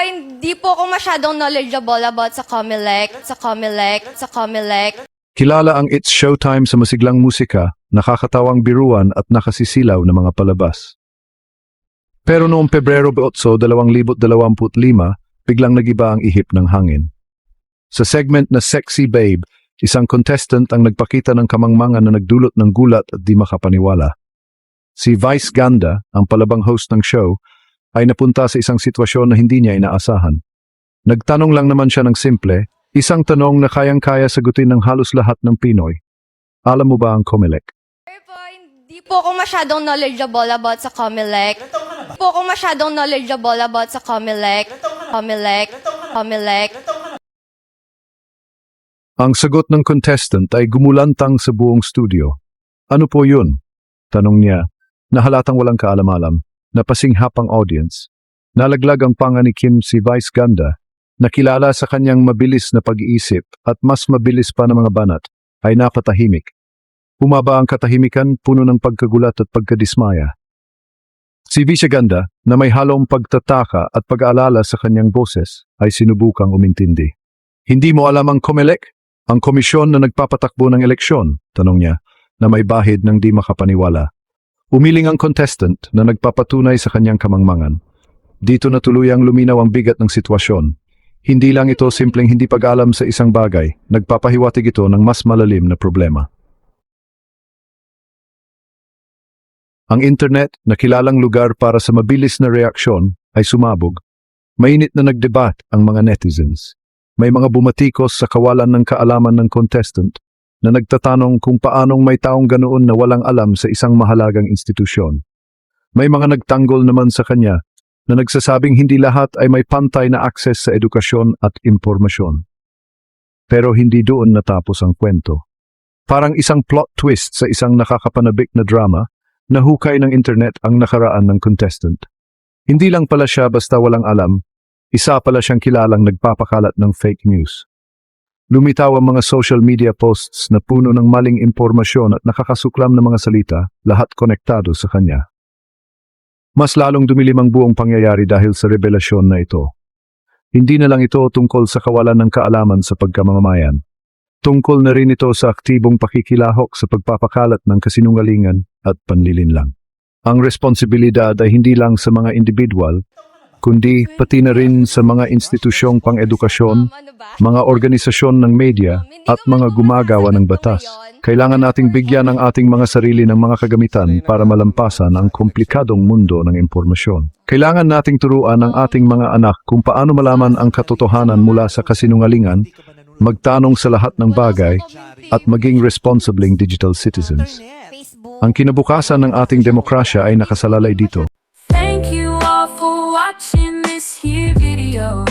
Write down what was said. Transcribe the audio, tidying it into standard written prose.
hindi po ako masyadong knowledgeable about sa Comelec. Kilala ang It's Showtime sa masiglang musika, nakakatawang biruan at nakasisilaw na mga palabas. Pero noong Pebrero 8, 2025, biglang nagiba ang ihip ng hangin. Sa segment na Sexy Babe, isang contestant ang nagpakita ng kamangmangan na nagdulot ng gulat at di makapaniwala. Si Vice Ganda, ang palabang host ng show, ay napunta sa isang sitwasyon na hindi niya inaasahan. Nagtanong lang naman siya ng simple, isang tanong na kayang-kaya sagutin ng halos lahat ng Pinoy. Alam mo ba ang Comelec? Sir po, hindi po ako masyadong knowledgeable about sa Comelec. Ang sagot ng contestant ay gumulantang sa buong studio. Ano po yun? Tanong niya, na halatang walang kaalam-alam, napasinghap ang audience. Nalaglag ang panga ni Kim si Vice Ganda, nakilala sa kanyang mabilis na pag-iisip at mas mabilis pa ng mga banat, ay napatahimik. Humaba ang katahimikan, puno ng pagkagulat at pagkadismaya. Si Vice Ganda, na may halong pagtataka at pag-aalala sa kanyang boses, ay sinubukang umintindi. Hindi mo alam ang Comelec? Ang komisyon na nagpapatakbo ng eleksyon? Tanong niya, na may bahid ng di makapaniwala. Umiling ang contestant na nagpapatunay sa kanyang kamangmangan. Dito na tuluyang luminaw ang bigat ng sitwasyon. Hindi lang ito simpleng hindi pag-alam sa isang bagay, nagpapahiwatig ito ng mas malalim na problema. Ang internet, na kilalang lugar para sa mabilis na reaksyon, ay sumabog. Mainit na nagdebat ang mga netizens. May mga bumatikos sa kawalan ng kaalaman ng contestant na nagtatanong kung paanong may taong ganoon na walang alam sa isang mahalagang institusyon. May mga nagtanggol naman sa kanya na nagsasabing hindi lahat ay may pantay na akses sa edukasyon at impormasyon. Pero hindi doon natapos ang kwento. Parang isang plot twist sa isang nakakapanabik na drama, nahukay ng internet ang nakaraan ng contestant. Hindi lang pala siya basta walang alam, isa pala siyang kilalang nagpapakalat ng fake news. Lumitaw ang mga social media posts na puno ng maling impormasyon at nakakasuklam na mga salita, lahat konektado sa kanya. Mas lalong dumilim ang buong pangyayari dahil sa revelasyon na ito. Hindi na lang ito tungkol sa kawalan ng kaalaman sa pagkamamayan. Tungkol na rin ito sa aktibong pakikilahok sa pagpapakalat ng kasinungalingan at panlilinlang. Ang responsibilidad ay hindi lang sa mga individual, kundi pati na rin sa mga institusyong pang-edukasyon, mga organisasyon ng media, at mga gumagawa ng batas. Kailangan nating bigyan ang ating mga sarili ng mga kagamitan para malampasan ang komplikadong mundo ng impormasyon. Kailangan nating turuan ang ating mga anak kung paano malaman ang katotohanan mula sa kasinungalingan, magtanong sa lahat ng bagay, at maging responsibleng digital citizens. Ang kinabukasan ng ating demokrasya ay nakasalalay dito. Thank you all for watching this here video.